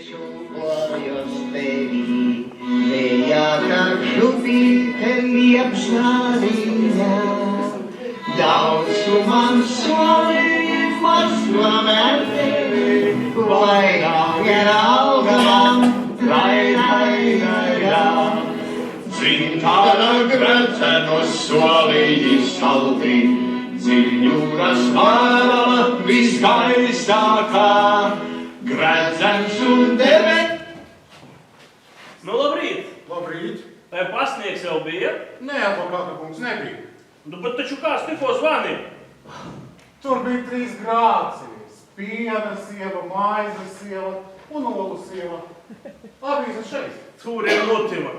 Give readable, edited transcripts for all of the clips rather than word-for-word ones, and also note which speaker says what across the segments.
Speaker 1: šūpojas tevī, vējā kā šupīte liepšāriņā. Daudz tu man soli, paslamē tevi, vai nav vienalga man, Zintāra grecenos solīji saldi, Ziņūras vārala visgaisākā, Grecens un debet.
Speaker 2: Nu, labrīt!
Speaker 3: Labrīt!
Speaker 2: Vai pasniegs jau bija?
Speaker 3: Nē, advokāta kungs, nebija.
Speaker 2: Nu, bet taču kāds tikko zvanīja?
Speaker 3: Tur bija 3 grācijas. Piena sieva, maizes sieva un olu sieva. Avīze šeit.
Speaker 2: Tur ir motiva.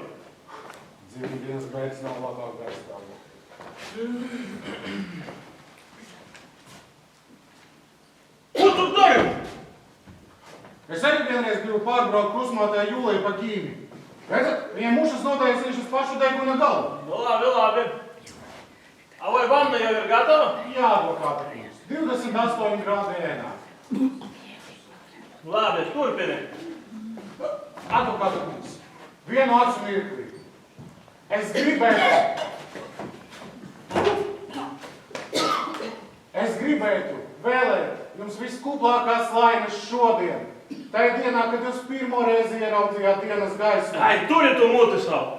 Speaker 3: Dzimdienas beigas nav labāk gaistāvā.
Speaker 2: Ko tu dari?
Speaker 3: Es arī vienreiz gribu pārbraukt krustmātē Jūliju pa ķīmi. Redzat, viņiem mušas notaisījuši uz pašu deguna galu.
Speaker 2: Nu, labi. A, vai vanna jau ir gatava?
Speaker 3: Jā, advokāta kungs. 28 grādi ēnā.
Speaker 2: Labi, turpini.
Speaker 3: Advokāta kungs, vienu acu mirkli. Es gribētu vēlēt jums viskuplākās laimes šodien. Tajā dienā, kad jūs pirmo reizi ieraudzījāt dienas gaismu.
Speaker 2: Ai, turi tu muti savu.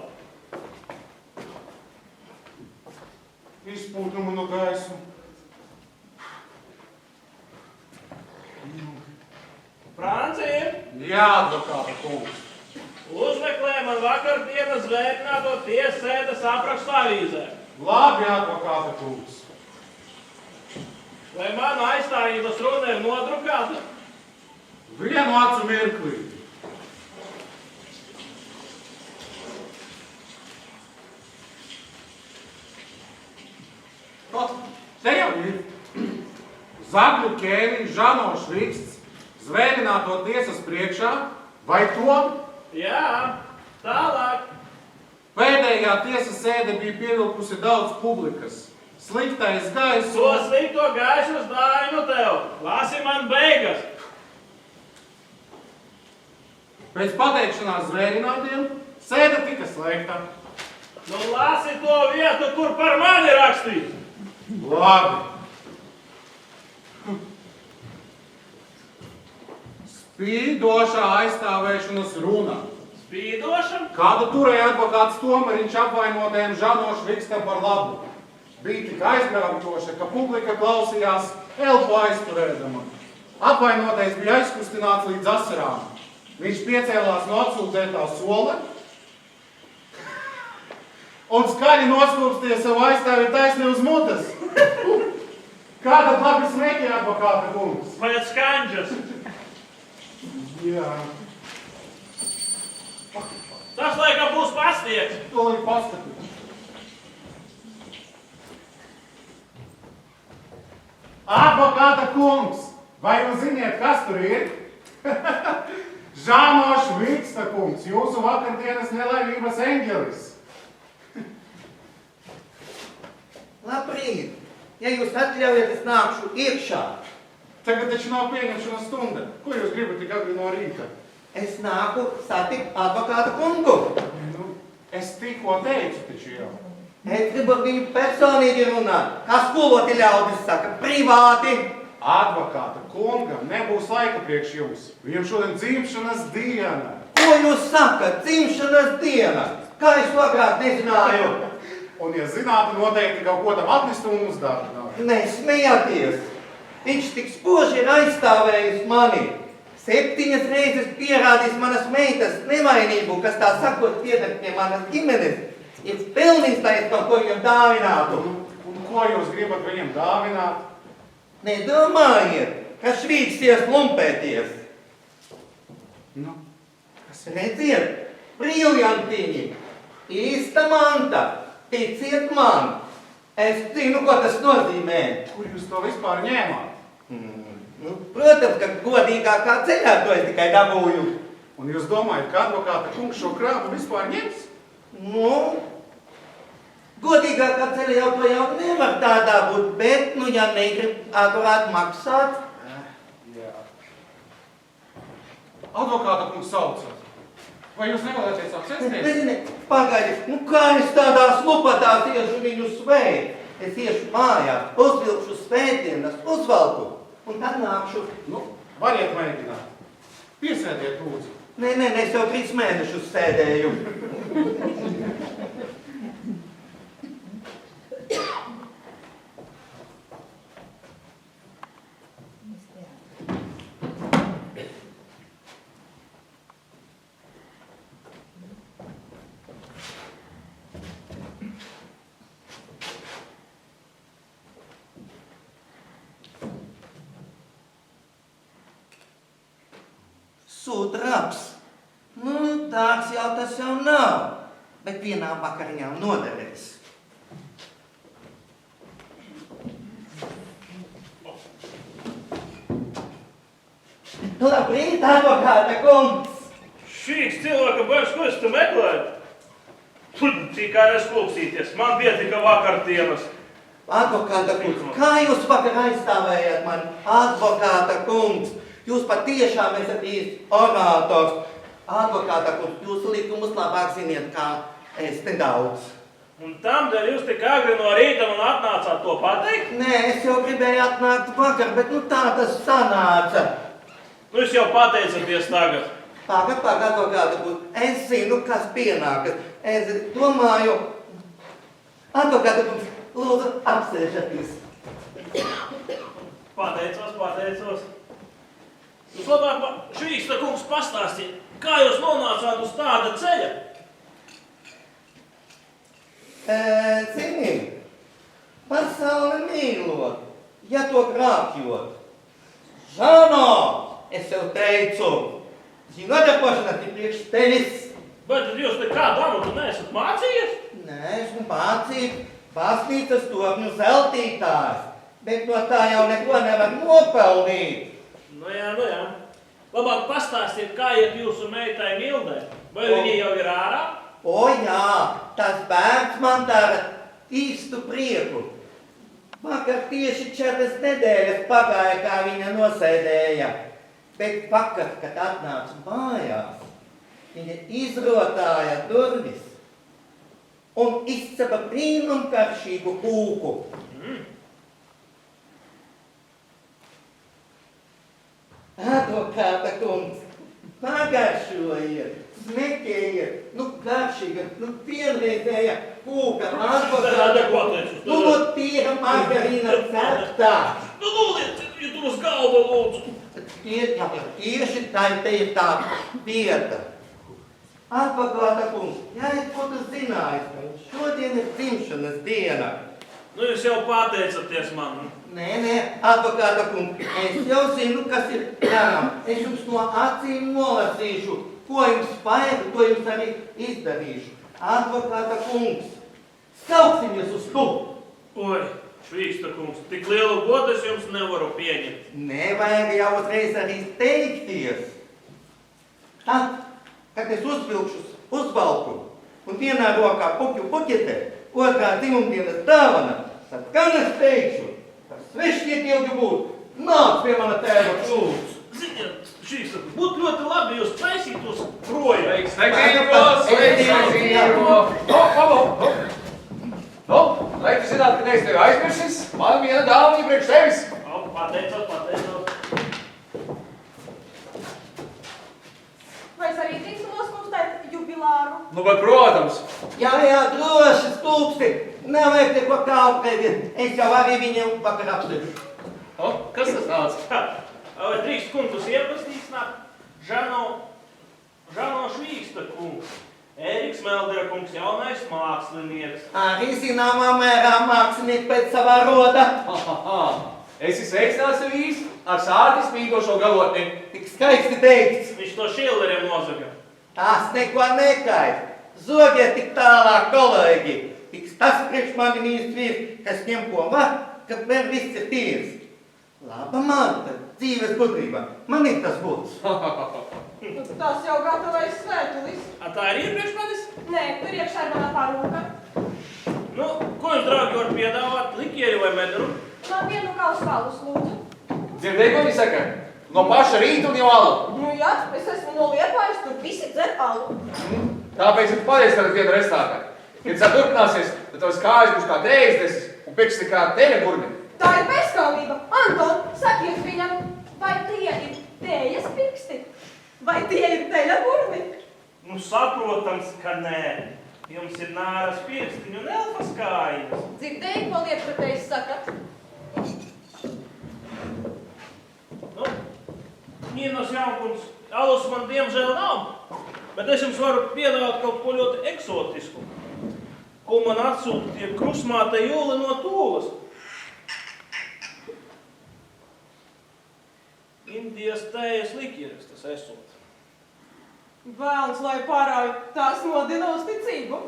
Speaker 3: Izpūtumu no gaismu.
Speaker 2: Francija,
Speaker 3: Jā, advokāta kungs.
Speaker 2: uzmeklē man vakardienas zvērtināto tiesasēdes aprakstu avīzē.
Speaker 3: Labi, advokāta kungs.
Speaker 2: Vai mana aizstājības runa ir nodrukāta?
Speaker 3: Vienu acu mirklī. Te jau ir. Zagļu ķēniņš Žano Šviksts zvērināto tiesas priekšā, vai to?
Speaker 2: Jā, tālāk.
Speaker 3: Pēdējā tiesas sēde bija pievilkusi daudz publikas. Sliktais gaiss.
Speaker 2: To slikto gaisu uz dāvinu tev. Lasi man beigas.
Speaker 3: Pēc pateikšanās zvērinātiem sēde tika slēgta.
Speaker 2: Nu, lasi to vietu, kur par mani rakstīt.
Speaker 3: Labi. Spīdošā aizstāvēšanas runa.
Speaker 2: Spīdošam?
Speaker 3: Kādu turēja advokāts Tomariņš apvainotajam Žano Švikstam par labu. Bija tik aizgrāvjoša, ka publika klausījās elpu aizturēdama. Apvainotais bija aizkustināts līdz asarām. Viņš piecēlās no atsūdzētā sola un skaļi noskūpstīja savu aizstāvi taisni uz mutes. Kāda labi smēķi, advokāta kungs?
Speaker 2: Pēc skaņģas.
Speaker 3: Jā.
Speaker 2: Tas laikam būs pasniegs.
Speaker 3: To lai paskatīt. Advokāta kungs, vai jūs ziniet, kas tur ir? Žano Šviksta kungs, jūsu vakardienas nelaimības eņģelis.
Speaker 1: Labrīt! Ja jūs atļaujat, es nākšu iekšā.
Speaker 3: Tagad taču nav pieņemšanas stunda. Ko jūs gribat tik agri no rīta?
Speaker 1: Es nāku satikt advokāta kungu.
Speaker 3: Nu, es tikko teicu taču jau.
Speaker 1: Es gribu ar viņu personīgi runāt. Kā skoloti ļaudis saka, privāti.
Speaker 3: Advokāta kungam nebūs laika priekš jums. Viņam šodien dzimšanas diena.
Speaker 1: Ko jūs sakat? Dzimšanas diena. Kā es to agrāk nezināju?
Speaker 3: Un, ja zinātu, noteikti kaut ko tam atnestu un uzdāvināt.
Speaker 1: Nesmējāties. Viņš tik spoži ir aizstāvējis mani. 7 reizes pierādījis manas meitas nevainību, kas tā sakot pieder pie manas ģimenes. Ir pelnījis, lai es kaut ko viņam dāvinātu.
Speaker 3: Un ko jūs gribat viņam dāvināt?
Speaker 1: Nedomājiet, ka švīksties lumpēties.
Speaker 3: Nu, kas ir?
Speaker 1: Redziet, briljantiņi, īsta manta. Ticiet man, es zinu, ko tas nozīmē.
Speaker 3: Kur jūs to vispār ņēmāt?
Speaker 1: Protams, ka godīgākā ceļā to es tikai dabūju.
Speaker 3: Un jūs domājat, ka advokāta kungs šo krāpu vispār ņems?
Speaker 1: Nu, godīgākā ceļa jau to jau nevar tādā būt, bet, nu, ja negrib akurāt maksāt.
Speaker 3: Jā. advokāta kungs sauca. Vai jūs nevēlēties apsēsties?
Speaker 1: Ne, pagaidi, kā es tādās lupatās iešu viņu sveikt? Es iešu mājās, uzvilkšu svētdienas, uzvalku un tad nākšu.
Speaker 3: Variet mēģināt. Piesēdiet, lūdzu.
Speaker 1: Nē, es jau 3 mēnešus sēdēju. Sudrabs. Dārgs jau tas jau nav, bet vienā vakariņām noderēs. Labrīt, advokāta kungs!
Speaker 2: Šīks cilvēka baigs, ko es te meklēju? Tikai nesklūpsīties, man pietika vakardienas.
Speaker 1: Advokāta kungs, kā jūs vakar aizstāvējat mani? Advokāta kungs, jūs patiešām esat īsts orators. Advokāta kungs, jūs likumus labāk ziniet, kā es nedaudz.
Speaker 2: Un tamdēļ jūs tik agri no rīta man atnācāt to pateikt?
Speaker 1: Nē, es jau gribēju atnākt vakar, bet tā tas sanāca.
Speaker 2: Jūs jau pateicaties tagad.
Speaker 1: Pagad, advokāta kungs, es zinu, kas pienākas. Es domāju, advokāta kungs, lūdzu, apsēžaties.
Speaker 2: Pateicos. Jūs labāk Švīksta kungs pastāstīt, kā jūs nonācāt uz tāda ceļa?
Speaker 1: Zini, pasauli mīlot, ja to krāpjot. Žano, es jau teicu, zinodepošanas ir priekš tevis.
Speaker 2: Bet jūs nekādu amatu neesat mācījies?
Speaker 1: Nē, esmu mācīt baznīcas torņu zeltītājs, bet no tā jau neko nevar nopelnīt.
Speaker 2: Nu jā. Labāk pastāstiet, kā iet jūsu meitai Mildai. Vai viņa jau ir ārā?
Speaker 1: O jā, tas bērns man dara īstu prieku. Vakar tieši 4 nedēļas pagāja, kā viņa nosēdēja. Bet vakar, kad atnāca mājās, viņa izrotāja durvis un izcapa brīnumkaršīgu kūku. Advokāta kungs, pagaršojiet, smeķējiet, garšīga, vienreizēja kūka, advokāta kungs, tīra margarīna ceptā.
Speaker 2: Lūliet, ja tur uz galda lūdzu.
Speaker 1: Tieši tā ir tā vieta. Advokāta kungs, ja es būtu zinājis, ka šodien ir dzimšanas diena.
Speaker 2: Jūs jau pateicaties man.
Speaker 1: Nē, advokāta kungs, es jau zinu, kas ir darām. Es jums no acīm nolasīšu, ko jums vajag, to jums arī izdarīšu. Advokāta kungs, sauksimies uz tu.
Speaker 2: Oi, Švīksta kungs, tik lielu godu es jums nevaru pieņemt.
Speaker 1: Nevajag jau uzreiz arī steigties. Tad, kad es uzvalku un vienā rokā puķu puķetē, otrā dzimumdienas dāvana, tad gan es teikšu, ka svešķiet ilgi būt, nāc pie mana tēva lūdzu.
Speaker 2: Ziniet, Švīksta kungs, būtu ļoti labi jūs taisītos projām.
Speaker 4: Lai tu zināt, ka neesi tevi aizmirsis, man viena dāvana priekš tevis.
Speaker 2: Pateicos.
Speaker 5: Vai es arī drīkstu noskumstēt jubilāru?
Speaker 4: Bet, protams.
Speaker 1: Jā, droši stūpsti, nevajag neko kāpēdiet, es jau arī viņiem vakar apsvešu.
Speaker 4: Kas tas nāca?
Speaker 2: Vai drīkst kungus iepazīstināt? Žano Švīksta kungs. Ēriks Meldera kungs, jaunais mākslinieks.
Speaker 1: Arī zināmā mērā mākslinieks pēc savā roda.
Speaker 4: Esi sveicināts vīrs ar sāti spīdošo galotni.
Speaker 1: Tik skaisti teikts.
Speaker 2: Viņš to Šilleriem nozaga.
Speaker 1: Tās neko nekait. Zogiet tik tālāk, kolēģi. Tiks tas priekš mani mīļš vīrs, kas ņem ko var, kad vēl viss ir tīrs. Laba manta, dzīves gudrība. Man ir tas būs.
Speaker 5: Tas jau gatavais svētulis.
Speaker 2: Tā ir iepriekš manis?
Speaker 5: Nē, tur iekšā ir mana parūka.
Speaker 2: Ko jums, draugi, var piedāvāt? Likieri vai medru?
Speaker 5: Man vienu galvas valus, lūdzu.
Speaker 4: Dzirdēji, ko viņi saka? No paša rīta un jau ala.
Speaker 5: Jā, es esmu no Liepājas, tur visi dzer alu.
Speaker 4: Tāpēc ir pareizi tagad vienu restātā. Kad saturpināsies, tad tavas kājas būs kā tēzdesis un pirksti kā teļa burni.
Speaker 5: Tā ir bezskaunība. Anton, sakies viņam, vai tie ir tējas pirksti? Vai tie ir teļa burni?
Speaker 2: Nu, saprotams, ka nē. Jums ir nāras pirkstiņu un elfas kājas.
Speaker 5: Dzirdēji, ko lietpratējs saka?
Speaker 2: Nu, Ninos jaunkums, alus man diemžēl nav, bet es jums varu piedāvāt kaut ko ļoti eksotisku, ko man atsūta tie krusmāte Jūli no Tūlas. Indijas tējas likieris tas esot.
Speaker 5: Vēlns, lai pārāju, tās modina uzticību.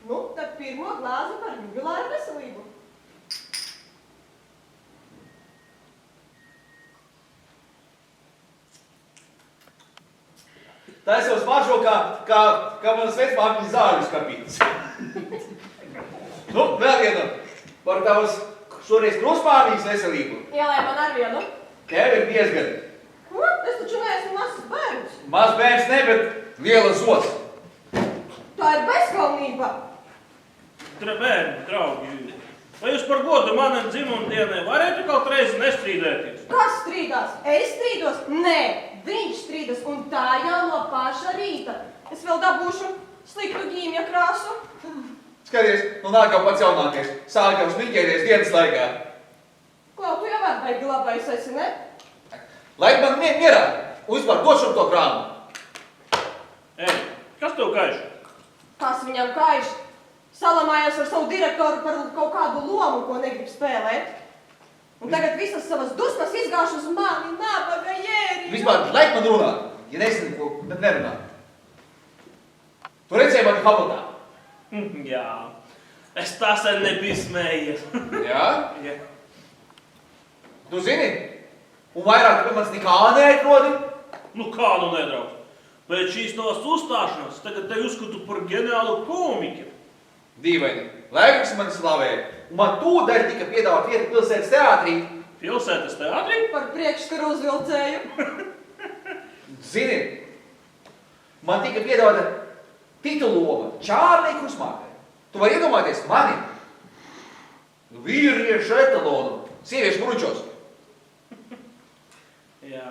Speaker 5: Nu, tad pirmo glāzi par jubilāru veselību.
Speaker 4: Tā es jau smaržo kā manas vecmāmiņas zāļu skapītas. Nu, vēl vienu par tavas šoreiz krusmāmiņas veselību.
Speaker 5: Jā, lai man ar vienu.
Speaker 4: Tev ir 5 gadi.
Speaker 5: Ko? Es taču neesmu mazs bērns.
Speaker 4: Maz bērns ne, bet liela zots.
Speaker 5: Tā ir bezskaunība.
Speaker 2: Bērni, draugi, vai jūs par godu manam dzimumdienai varētu kaut reizi nestrīdēties?
Speaker 5: Kas strīdās? Es strīdos? Nē, viņš strīdas, un tā jau no paša rīta. Es vēl dabūšu sliktu ģīmja krāsu.
Speaker 4: Skaties, nu nāk jau pats jaunākais. Sāk jau smiķēties dienas laikā.
Speaker 5: Klau, tu jau var baigi labais esi, ne?
Speaker 4: Laik man mierā, uzvar dod šur to krāmu.
Speaker 2: Ej, kas tev kaiš?
Speaker 5: Kas viņam kaiš? Salamājās ar savu direktoru par kaut kādu lomu, ko negrib spēlēt. Un tagad visas savas dusmas izgāšu uz mani, nabaga jēri.
Speaker 4: Vispār, laik man runāt. Ja nezinu, ko, tad nerunā. Tu redzēji mani Hamletā?
Speaker 2: Jā, es tā sen nebiju smējies.
Speaker 4: Jā?
Speaker 2: Jā.
Speaker 4: Tu zini? Un vairāk pie manis nekā neatrodi?
Speaker 2: Nu kā nu nedraugs? Pēc šīs tavas uzstāšanās tagad te uzskatu par ģeniālu komiķi.
Speaker 4: Dīvaini. Laiks mani slavēja. Un man tūdaļ tika piedāvāt vieta pilsētas teātrī.
Speaker 2: Pilsētas teātrī?
Speaker 5: Par priekšskaru uzvilcēju.
Speaker 4: Zini, man tika piedāvāta tituloma Čārlī Krusmātei. Tu vari iedomāties mani? Vīriešu etalonu, sieviešu bručos.
Speaker 2: Jā.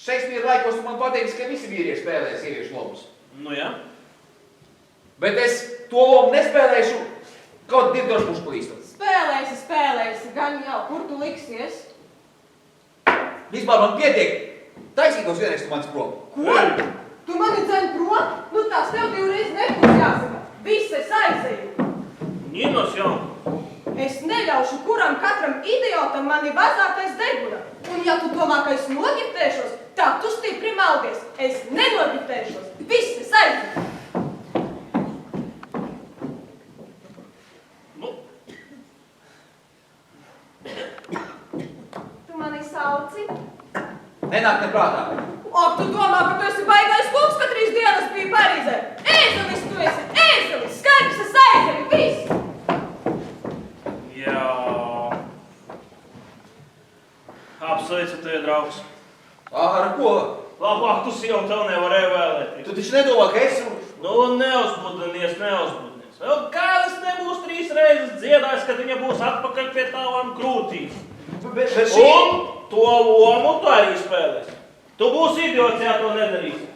Speaker 4: Šekspīra laikos tu man pateici, ka visi vīrieši spēlē sieviešu lomus.
Speaker 2: Nu jā.
Speaker 4: Bet es to lomu nespēlēšu kaut dievdošu pušpulīstu.
Speaker 5: Spēlēsi, gan jau, kur tu liksies?
Speaker 4: Vispār man pietiek. Taisītos vienreiz tu manis prom.
Speaker 5: Ko? Tu mani dzen prom? Nu tās tev 2 reizes nebūs jāsaka. Viss es aizēju.
Speaker 2: Ninos jau.
Speaker 5: Es neļaušu kuram katram idiotam mani vazātais deguna. Un ja tu domā, ka es nogiptēšos, tad tu stipri maldies. Es nenogiptēšos. Viss es aizēju. Sauci.
Speaker 4: Nenāk neprātā.
Speaker 5: Ak, tu domā, ka tu esi baigais kungs, ka 3 dienas bija Parīzē. Ēzelis tu esi, ēzelis, skaidrs es aizēju, viss.
Speaker 2: Jā. Apsveicu tevi, draugs.
Speaker 4: Ar ko?
Speaker 2: Labāk tu sievu tev nevarēja vēlēties.
Speaker 4: Tu taču nedomā, ka es...
Speaker 2: Nu, neuzbudinies. Vēl kādas nebūs 3 reizes dziedājis, kad viņa būs atpakaļ pie tavām krūtīm.
Speaker 4: Bet šī...
Speaker 2: Un to lomu tu arī spēlēsi. Tu būsi idiots, ja to nedarīsi.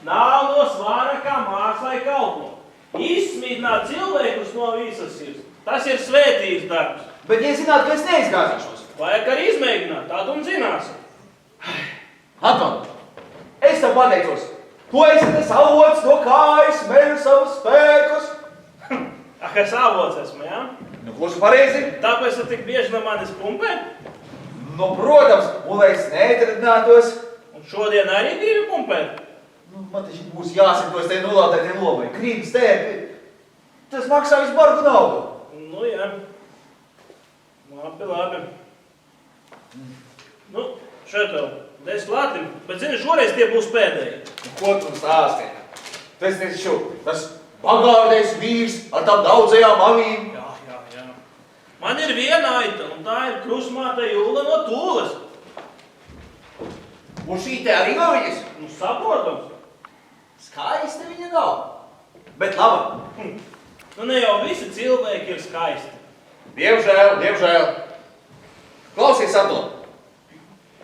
Speaker 2: Nav no svara kā mākslai kalpo. Izsmīdināt cilvēkus no visas sirds. Tas ir svētīgs darbs.
Speaker 4: Bet ja zinātu, ka es neizgāzīšos.
Speaker 2: Vajag arī izmēģināt, tad un zināsi.
Speaker 4: Anton, es tev pateicos. Tu esi tas avots, no kā es mēru savus spēkus.
Speaker 2: Ak, es avots esmu, jā?
Speaker 4: Nu, klusi pareizi?
Speaker 2: Tāpēc tu tik bieži no manis pumpē?
Speaker 4: Nu, protams, un lai es neatradinātos.
Speaker 2: Un šodien arī gribi pumpēt?
Speaker 4: Nu, man taču būs jāsaka, to es te nulātēti lomai. Krītas tēpi. Tas maksā visu bargu naudu.
Speaker 2: Nu, jā. Labi. Nu, šeit vēl 10 lātim. Bet, zini, šoreiz tie būs pēdēji.
Speaker 4: Nu, ko tu stāsti? Tas taču, tas bagātais vīrs ar tām daudzajām avīm.
Speaker 2: Jā. Man ir viena aita, un tā ir krustmāte Jūla no Tūles.
Speaker 4: Un šī te arī nav viņas.
Speaker 2: Nu, saprotams.
Speaker 4: Skaista viņa nav. Bet laba.
Speaker 2: Nu, ne jau visi cilvēki ir skaisti.
Speaker 4: Diemžēl. Klausies, Anton.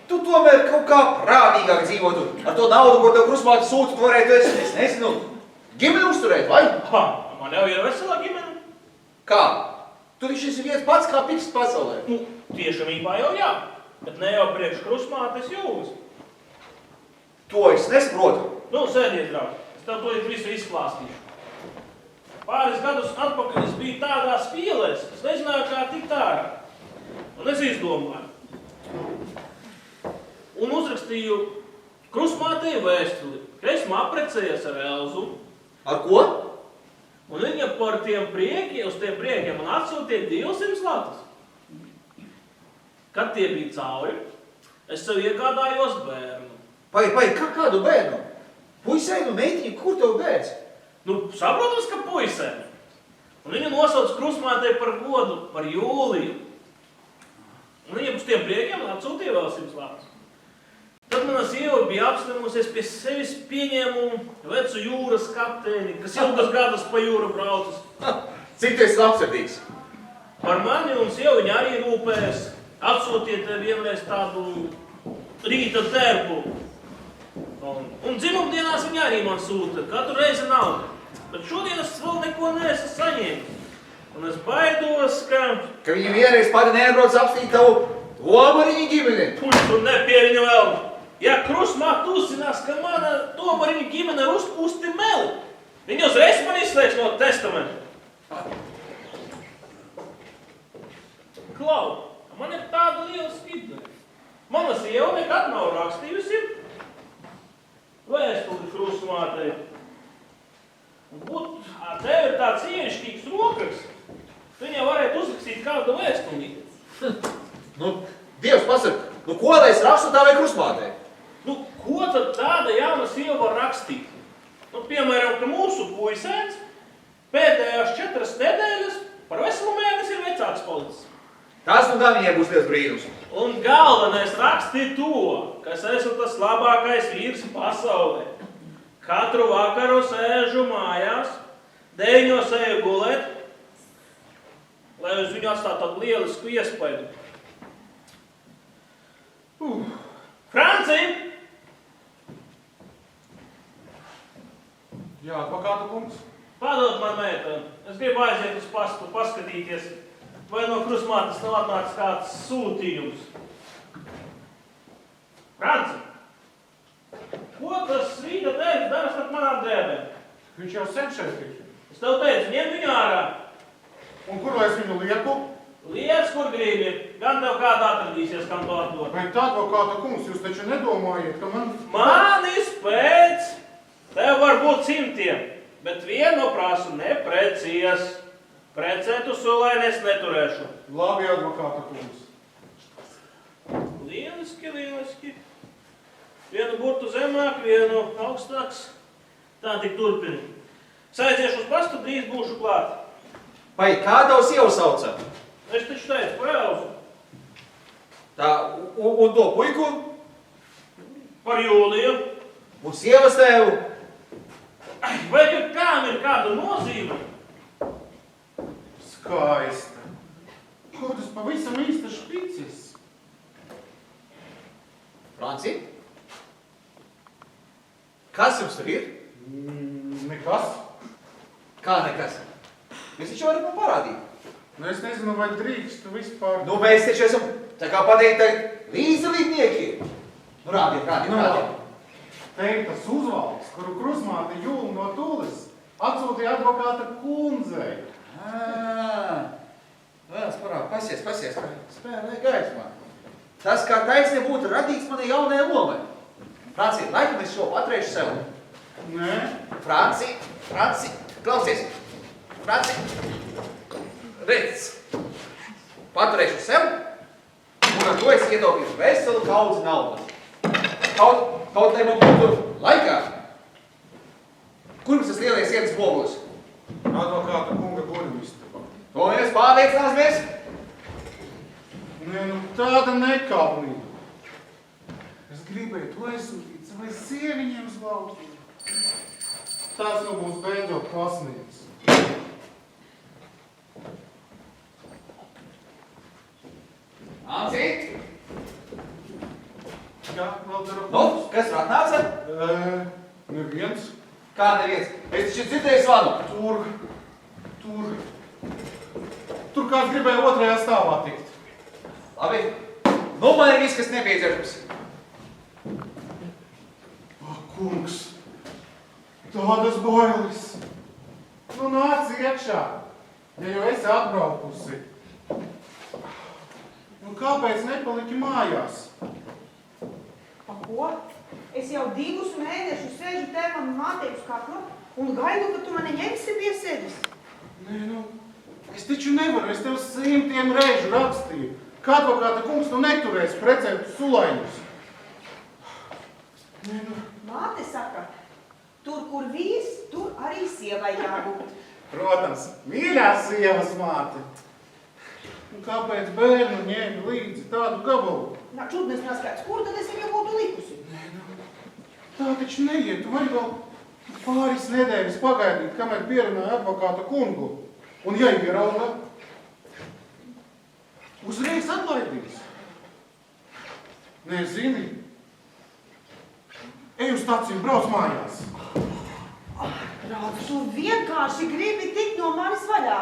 Speaker 4: Tu tomēr kaut kā prātīgāk dzīvotu. Ar to naudu, ko tev krustmāte sūta, tu varētu, es nezinu, ģimeni uzturēt, vai?
Speaker 2: Ha, man jau ir veselā ģimene.
Speaker 4: Kā? Tu viņš esi viens pats kā piksts pasaulē.
Speaker 2: Nu, tiešamībā jau jā, bet ne jau priekš krustmātes Jūlas.
Speaker 4: To es nesaprotu.
Speaker 2: Nu, sēdies, draugs, es tev to visu izklāstīšu. Pāris gadus atpakaļ es biju tādā spīlēs, es nezināju, kā tikt ārā. Un es izdomāju. Un uzrakstīju krustmātei vēstuli, ka esmu apprecējies ar Elzu.
Speaker 4: Ar ko?
Speaker 2: Un viņa par tiem priekiem, uz tiem priekiem man atsūtīja 200 latus. Kad tie bija cauri, es sev iegādājos bērnu.
Speaker 4: Pai, kādu bērnu? Puisēnu, meitiņu, kur tev bērns?
Speaker 2: Nu, saprotams, ka puisēm. Un viņa nosauc krustmātei par godu, par Jūliju. Un viņa uz tiem priekiem atsūtīja vēl 100 latus. Tad mana sieva bija apslimusies, pie sevis pieņēmu vecu jūras kapteini, kas ilgas gadus pa jūru braucas.
Speaker 4: Cik tu esi labsirdīgs?
Speaker 2: Par mani un sievu viņa arī rūpējas. Atsūtiet vienreiz tādu rīta terpu. Un dzimumdienās viņa arī man sūta, katru reizi naudu. Bet šodien es vēl neko neesmu saņēmis. Un es baidos, ka
Speaker 4: Ka viņi vienreiz pati neatbrauc apstīt tavu tomariņu ģimeni.
Speaker 2: puļš un nepieviņa vēl. Ja krustmāte uzzinās, ka mana tomariņa ģimene ir uzpūsti meli, viņa uzreiz man izslēgs no testamenta. Klau, man ir tāda liela skidra. Mana sieva nekad nav rakstījusi vēstuli krustmātei. Un būt tev ir tāds ievišķīgs rokaks, viņa varētu uzrakstīt kādu vēstuli.
Speaker 4: Nu, Dievs pasaka, nu ko lai es rakstu tavai krustmātei?
Speaker 2: Nu, ko tad tāda jauna sieva var rakstīt? Nu, piemēram, ka mūsu puisēns pēdējās 4 nedēļas par veselu mēnesi ir vecāks palicis.
Speaker 4: Tas nu gan viņai būs liels brīnums.
Speaker 2: Un galvenais rakstīt to, ka es esmu tas labākais vīrs pasaulē. Katru vakaru sēžu mājās, 9 eju gulēt, lai uz viņu atstātu tādu lielisku iespaidu. Franci!
Speaker 3: Jā, advokāta kungs.
Speaker 2: Padod man meiteni. Es gribu aiziet uz pastu, paskatīties, vai no krustmātes nav atnācis kāds sūtījums. Franci! Ko tas rīta teiks dara starp manām drēbēm?
Speaker 3: Viņš jau sen šeit ir.
Speaker 2: Es tev teicu, ņem viņu ārā.
Speaker 3: Un kur lai es viņu lieku?
Speaker 2: Liec, kur gribi. Gan tev kāda atradīsies, kam to atdot.
Speaker 3: Bet advokāta kungs, jūs taču nedomājiet, ka man...
Speaker 2: Manis pēc. Tev var būt 100, bet vienu prasu neprecies. Precētu solaini es neturēšu.
Speaker 3: Labi, advokāta kungs.
Speaker 2: Lieliski. Vienu burtu zemāk, vienu augstāks. Tā tik turpini. Saiziešu uz pastu, drīz būšu klāt.
Speaker 4: Pai, kā tev sieva sauca?
Speaker 2: Es taču teicu, par Elzu.
Speaker 4: Tā, un to puiku?
Speaker 2: Par Jūliju.
Speaker 4: Un sievas tevu?
Speaker 2: Vai kām ir kāda nozīme?
Speaker 3: Skaista. Kaut tas pavisam īsta špicis.
Speaker 4: Franci? Kas jums tur ir?
Speaker 3: Nekas.
Speaker 4: Kā nekas? Jūs taču varat man parādīt.
Speaker 3: Nu, es nezinu, vai drīkstu vispār...
Speaker 4: Nu, mēs taču esam, tā kā pateikt, līdzdalībnieki. Nu, rādiet.
Speaker 3: Te ir tas uzvalks, kuru krustmāte Jūla no Tūles atsūtīja advokāta kundzei.
Speaker 4: Vēlas parād, pasies, spēlē gaismā. Tas kā taisnē būtu radīts manai jaunajai lomai. Franci, laikam es šo paturēšu sev.
Speaker 3: Nē.
Speaker 4: Franci, klausies. Franci, redz, paturēšu sev, un ar to es ietaupīšu veselu kaudzi naudas. Kaut lai man būtu laikā. Kur mums tas lielais sienas bogus?
Speaker 3: Advokāta kunga guļamistabā.
Speaker 4: To mēs pārliecināsimies.
Speaker 3: Nē, nu tāda nekaunība. Es gribēju to aizsūtīt savai sieviņiem uz laukiem. Tās nu būs beidzot pasniedz.
Speaker 4: Ansi,
Speaker 3: Jā, vēl dara.
Speaker 4: nu, kas var atnāca?
Speaker 3: Neviens.
Speaker 4: Kā neviens? Es taču dzirdēju zvanu.
Speaker 3: Tur kāds gribēja otrajā stāvā tikt.
Speaker 4: Labi, nu man ir viss, kas nepieciešams.
Speaker 3: Kungs, tādas bailes. Nu nāc iekšā, ja jau esi atbraukusi. Nu kāpēc nepaliki mājās?
Speaker 5: Pa ko? Es jau 2 mēnešus sēžu tēvam mātei uz kakla un gaidu, ka tu mani ņemsi pie sevis.
Speaker 3: Nē, nu, es taču nevaru, es tev 100 reižu rakstīju. Kā advokāta kungs tu neturēsi precēt sulaiņus. Nē, nu.
Speaker 5: Māte saka, tur, kur vīrs, tur arī sievai jābūt.
Speaker 3: Protams, mīļā sievas māte. Un kāpēc bērnu ņēmi līdzi tādu gabalu?
Speaker 5: Nā, čudnes neskaidrs, kur tad es viņu būtu likusi?
Speaker 3: Tā taču neiet, tu vari vēl pāris nedēļas pagaidīt, kamēr pierunāja advokāta kungu. Un ja ierauga, uzreiz atlaidīs. Nē, zini, ej uz staciju, brauc mājās.
Speaker 5: Brauc, tu vienkārši gribi tikt no manis vaļā.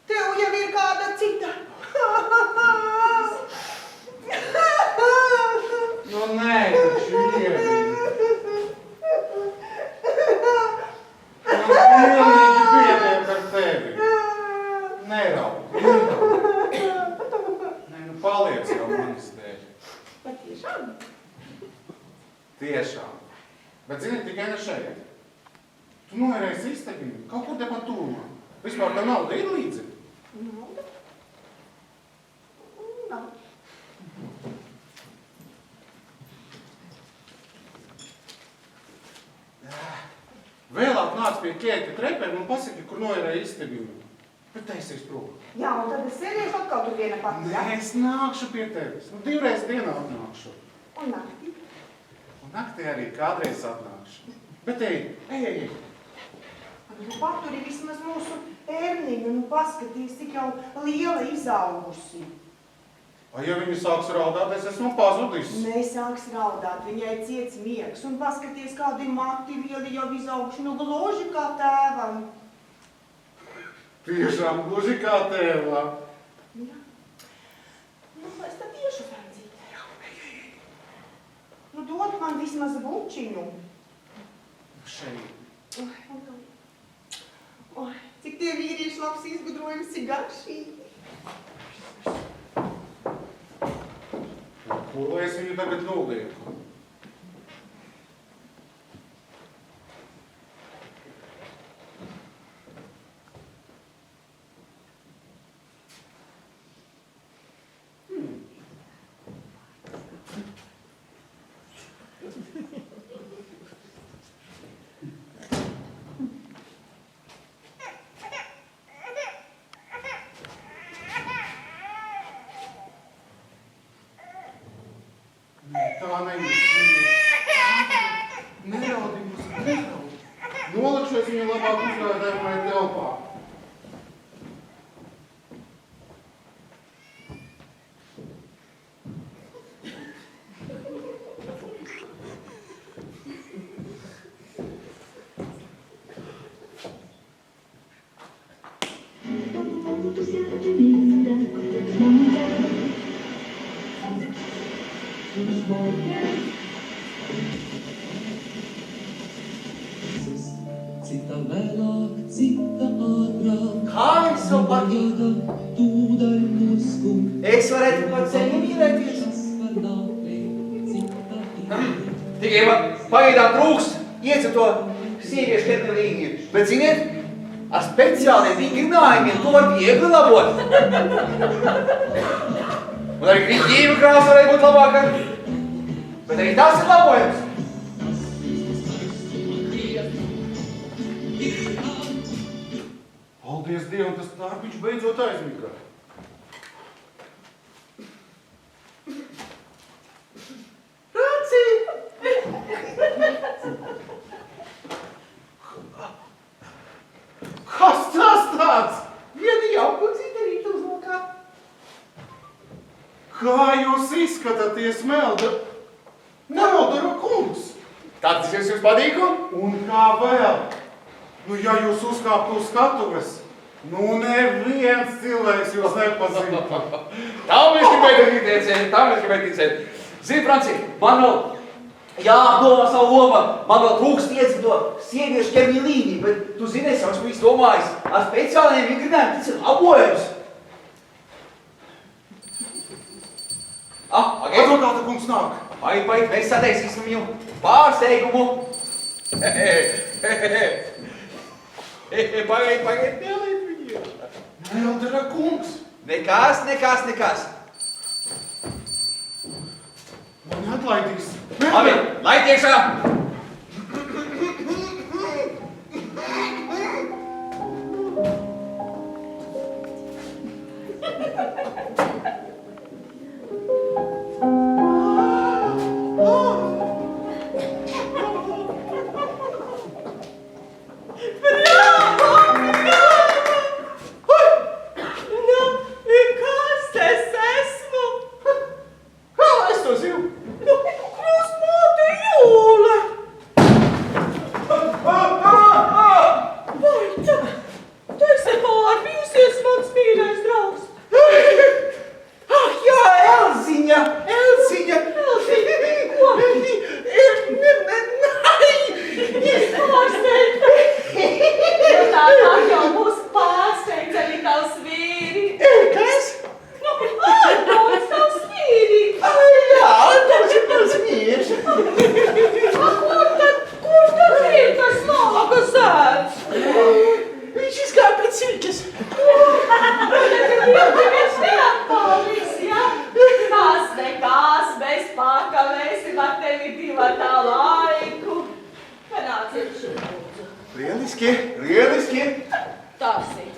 Speaker 5: Tev jau ir kāda cita.
Speaker 3: Nu nē, taču ievi. Nu pilnīgi pietiek ar tevi. Neraud. Nē, nu paliec jau manis dēļ.
Speaker 5: Patiešām?
Speaker 3: Tiešām. Bet zini, tikai ne šeit. Tu noērēsi istabiņu, kaut kur tepat tūmā. Vispār tā nauda ir līdzi?
Speaker 5: Nauda? Nav.
Speaker 3: Vēlāk nāc pie Keita Trepēm un pasaki, kur noērēja istabiņu. Bet taisies prom.
Speaker 5: Jā, un tad es sēdiešu atkal tur viena pati,
Speaker 3: Nē,
Speaker 5: jā?
Speaker 3: es nākšu pie tevis. Nu, 2 reizes dienā atnākšu.
Speaker 5: Un naktī.
Speaker 3: Un naktī arī kādreiz atnākšu. Bet ej.
Speaker 5: Nu, paturi vismaz mūsu ērniņu, nu paskaties, cik jau liela izaugusi.
Speaker 3: Ja viņi sāks raudāt, es esmu pazudis.
Speaker 5: Nesāks raudāt, viņai ciets miegs, un paskaties, kādi mati lieli jau izauguši, nu gluži kā tēvam.
Speaker 3: Tiešām gluži kā tēvā.
Speaker 5: Jā. Nu, es tad tieši frādzīt. Nu, dod man vismaz bučiņu.
Speaker 3: Šeit.
Speaker 5: Oi, cik tie vīrieši labs izgudrojums, cik garšīgi.
Speaker 3: Kur lai es viņu tagad nolieku? Tā neraudi mums, neraudi. Nolikšos viņu labāk uzrādājumai telpā.
Speaker 6: Cita vēlāk, cita ātrāk.
Speaker 4: Kā viņš sev patīk?
Speaker 6: Tūdaļ noskum.
Speaker 4: Es varētu pat sevi mīlēties.
Speaker 6: Tas var nāklēt, cita tīk.
Speaker 4: Tikai man pagaidām trūkst iet to sieviešu ketnelīniju. Bet ziniet, ar speciāliem vingrinājumiem to var viegli labot. Un arī grīķība krāsa varētu būt labāka. Bet arī tas ir labojums.
Speaker 3: Paldies Dievam, tas darbiņš beidzot aizmiga. Kas tas tāds?
Speaker 4: Viena jaukucīte rīt uzlokā.
Speaker 3: Kā jūs izskatāties, Meldara kungs?
Speaker 4: Tāds jums patīku?
Speaker 3: Un kā vēl? Nu, ja jūs uzkāptu uz skatuves, nu neviens cilvēks jūs nepazītu.
Speaker 4: Tam es gribēju ticēt. Zini, Franci, man vēl jāapdomā savu loma, man vēl trūkst iedzīto sieviešu ķermī līniju, bet tu zini, es jau esmu visu domājis ar speciālajiem ingrediem, tas ir labojums.
Speaker 3: Advokāta kungs nāk.
Speaker 4: Pait, mēs sataisīsim viņu pārsteigumu. Pagaid, nelēt viņu.
Speaker 3: Meldara kungs.
Speaker 4: Nekas.
Speaker 3: Mani atlaidīs.
Speaker 4: Labi, laid iekšā. Lieliski.
Speaker 5: Tas ir.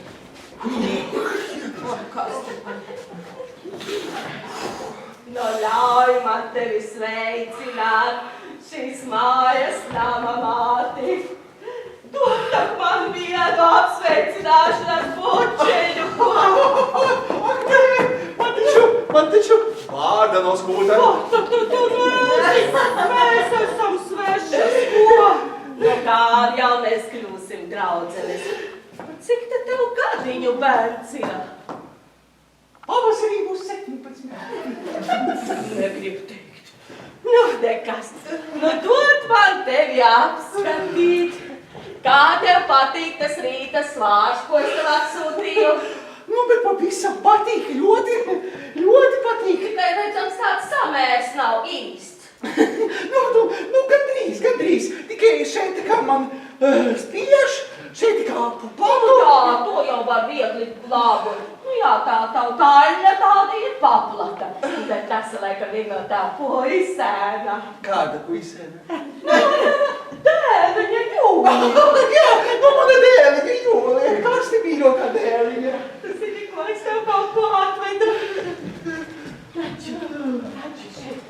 Speaker 5: Nu, ļauj man tevi sveicināt, šīs mājas nama māti. Dod tak man vienu apsveicināšanu ar bučeļu.
Speaker 4: Man taču vārda no skūta.
Speaker 5: Tu nesi, mēs esam svešas, ko? Nu, kādi jau mēs kļūsim draudzenes. Cik te tev gadiņu bērns ir?
Speaker 4: Pavasarī būs 17.
Speaker 5: Negribu teikt. Nu, nekas. Nu, dod man tevi apskatīt. Kā tev patīk tas rīta svārš, ko es tev atsūtīju?
Speaker 4: Nu, bet pavisam patīk, ļoti patīk.
Speaker 5: Tikai redzams, tāds samērs nav īsts.
Speaker 4: Nu, gandrīz. Tikai šeit tā kā man spiež, šeit tā kā
Speaker 5: Nu, jā, to jau var viegli labot. Nu, jā, tā taļa tāda ir paplata. Bet tas, laikam, ir no tā puisēna.
Speaker 4: Kāda puisēna?
Speaker 5: Dēviņa jūga.
Speaker 4: Jā, nu mana dēliņa jūga, karsti mīļokā dēliņa.
Speaker 5: Zini, ko es tev kaut ko atvedu? Taču šeit.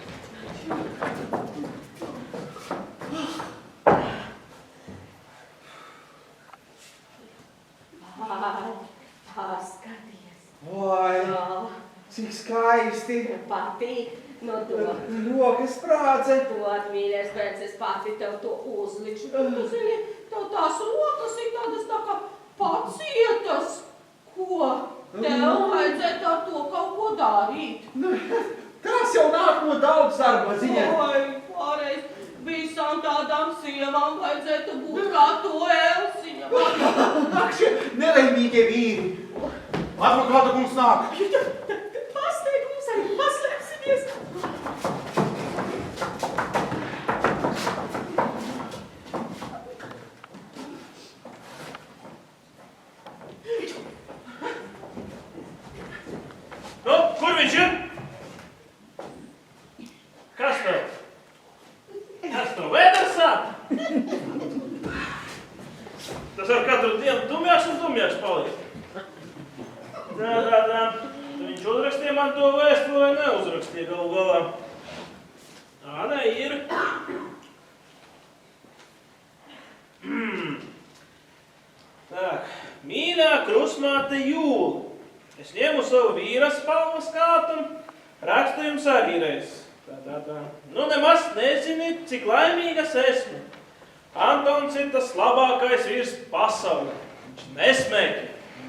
Speaker 5: Paskaties.
Speaker 4: Vai, cik skaisti.
Speaker 5: Patīk. No to.
Speaker 4: Rokas prāce.
Speaker 5: Dod, mīļais bērns, es pati tev to uzlikšu. Tu zini, tev tās rokas ir tādas tā kā pacietas. Ko? Tev vajadzētu ar to kaut ko darīt.
Speaker 4: Tas jau nāk no daudz darba ziņā.
Speaker 5: Oi, pareiz. Visām tādām sievām vajadzētu būt kā to Elsiņa.
Speaker 4: Ak, šie nelaimīgie vīri.
Speaker 3: Advokāta kungs nāk.
Speaker 5: Pasteigums arī paslēpsimies.
Speaker 2: Nu, kur viņš ir? Kas tev? Kas tev vēders sāp? Tas ar katru dienu dumjāks un dumjāks paliek. vēstulē neuzrakstīja galu galā. Nē, ir. Tak, mīļā krustmāte Jūla, es ņemu savu vīra spalvas kātu un rakstu jums arī reiz. Tā. Nu nemaz nezini, cik laimīgas esmu. Antons ir tas labākais vīrs pasaulē. Viņš nesmēķi,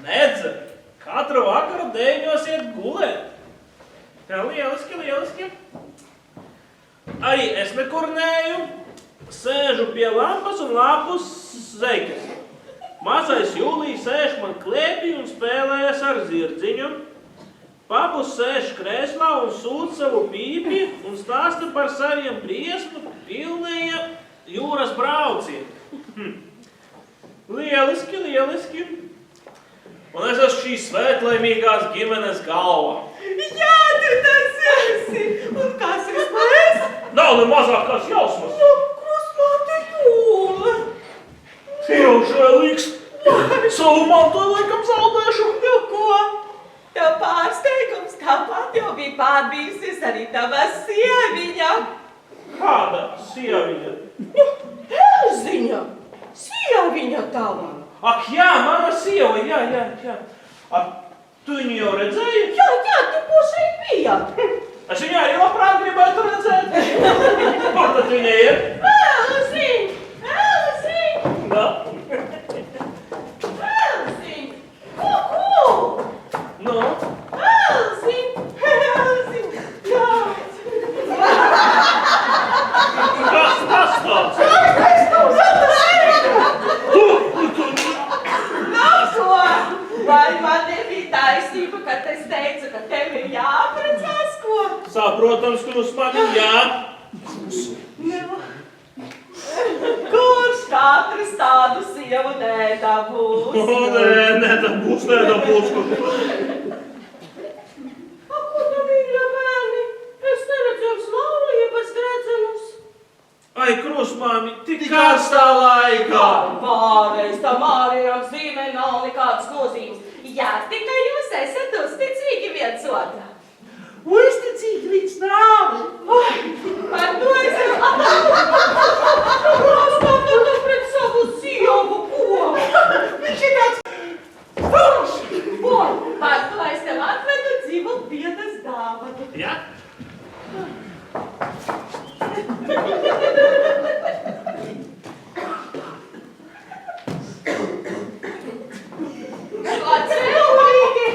Speaker 2: nedzer. Katru vakaru dēļos iet gulēt. Jā, lieliski. Arī es nekur neju. Sēžu pie lampas un lapus zeikas. Mazais Jūlijs sēž man klēpī un spēlējas ar zirdziņu. Papus sēž krēslā un sūta savu pīpi un stāsta par saviem briesmu pilnajiem jūras braucienu. Lieliski. Un es esmu šīs svētlaimīgās ģimenes galva.
Speaker 5: Jā, tu tas esi! Un kas esmu es?
Speaker 2: Nav ne mazākās jausmas.
Speaker 5: Nu, krustmāte Jūla!
Speaker 2: Ieaušēlīgs. Savu mantu laikam zaudēšu.
Speaker 5: Nu ko? Tev pārsteigums, tāpat jau bija pārbījusies arī tava sieviņa.
Speaker 2: Kāda sieviņa?
Speaker 5: Nu, Elziņa! Sieviņa tava!
Speaker 2: Ak, jā, mana sieva, jā. Tu viņu jau redzēji?
Speaker 5: Jā, tikko šeit bija.
Speaker 2: Es viņu arī labprāt gribētu redzēt. Kur tad viņa ir?
Speaker 5: Elziņ!
Speaker 2: Da.
Speaker 5: Elziņ! Ko?
Speaker 2: Nu?
Speaker 5: Elziņ! Jā!
Speaker 2: Kas tas tāds?
Speaker 5: Vai man nebija taisnība, kad es teicu, ka tev ir jāprecās, ko?
Speaker 2: Saprotams, krustmāte, jā.
Speaker 5: Kurš katrs tādu sievu nedabūs?
Speaker 2: Nedabūs.
Speaker 5: Ko tu, mīļa bērni? Es neredzu jums laulības gredzenus.
Speaker 2: Ai, krustmāmi, tik karstā laikā.
Speaker 5: Pārreiz tam ārējām zīmēm nav nekādas nozīmes. Jā, tikai jūs esat uzticīgi viens otram.
Speaker 2: Uzticīgi līdz nāvi.
Speaker 5: Ar to es jau... Krustmāte, tu pret savu sievu, ko? Viņš ir tāds... Ar to es tev atvedu dzīvu biedas dāvanu.
Speaker 2: Jā?
Speaker 5: Cilvēki,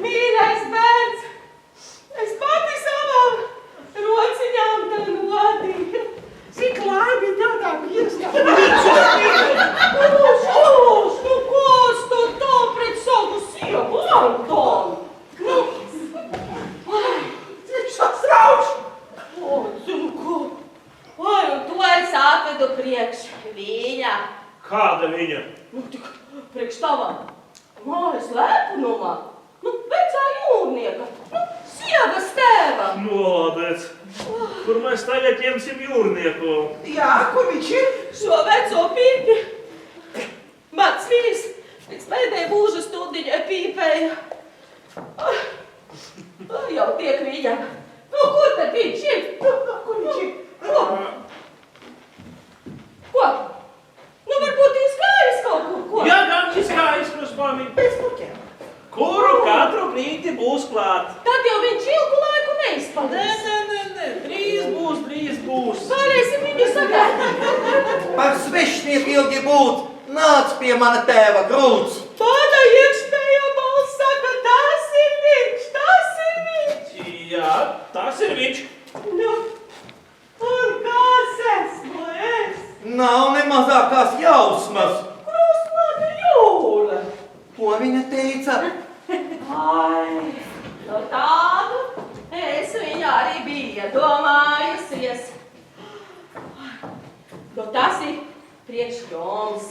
Speaker 5: mīļais bērns, es pati savām rociņām tev nodīju. Cik laimi tev tā mirst? Nu, kāds tu tā pret savu sievu, Anton? Cik sasrauš? Zinu, ko? Ai, un to es atvedu priekš viņa.
Speaker 2: Kāda viņa?
Speaker 5: Nu, tik priekš tavā mājas lepnumā. Nu, vecā jūrnieka. Nu, sievas tēva.
Speaker 2: Molodec. Kur mēs tagad ņemsim jūrnieku?
Speaker 5: Jā, kur viņš ir? Šo veco pīpi. Mans vīrs pēc pēdējā mūža stundiņa pīpēja. Jau tiek viņam. Nu, kur tad viņš ir? Kur viņš ir? Ko? Nu, varbūt izkājas kaut kur, ko?
Speaker 2: Jā, gan izkājas, krustmāmi.
Speaker 5: Pēc puķiem.
Speaker 2: Kuru katru brīdi būs klāt.
Speaker 5: Tad jau viņš ilgu laiku neizpaldīs.
Speaker 2: Nē, drīz būs.
Speaker 5: Varēsim viņu sagaidīt.
Speaker 1: Par svešnieku ilgi būt, nāc pie mana tēva krūts.
Speaker 5: Mana iekšpējā balss saka, tas ir viņš.
Speaker 2: Jā, tas ir viņš.
Speaker 5: Nu, un kas esmu es?
Speaker 1: Nav ne mazākās jausmas.
Speaker 5: Krustmāte Jūla.
Speaker 1: Ko viņa teica?
Speaker 5: Ai, no tādu es viņu arī biju iedomājusies. Nu, tas ir priekš jums.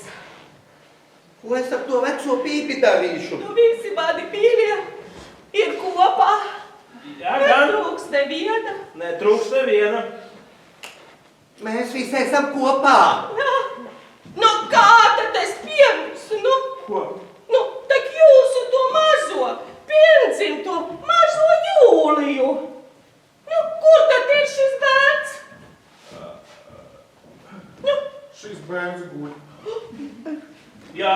Speaker 1: Ko es ar to veco pīpi darīšu?
Speaker 5: Nu, visi mani mīļie ir kopā.
Speaker 2: Jā, gan.
Speaker 5: Netrūks neviena.
Speaker 2: Netrūks neviena.
Speaker 1: Mēs visi esam kopā.
Speaker 5: Nu, kā tad es piemirstu?
Speaker 2: Ko?
Speaker 5: Nu, tak jūsu to mazo, pirmdzimto, mazo Jūliju. Jūliju. Nu, kur tad ir šis bērns? Nu,
Speaker 3: Šis bērns guļ.
Speaker 2: Jā.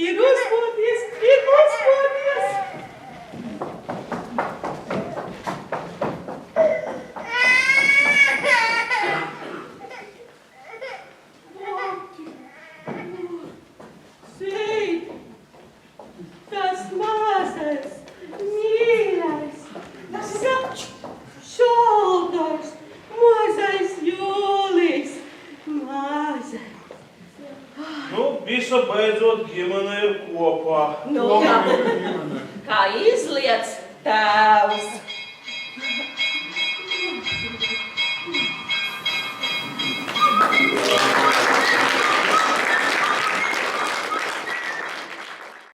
Speaker 5: ir uzmodies, ir uzmodies. Seit, tas mazais, mīļais, šaltais, mazais Jūlijs, mazais.
Speaker 2: Nu, visa beidzot ģimene ir kopā.
Speaker 5: Nu, kā izliec tēvs.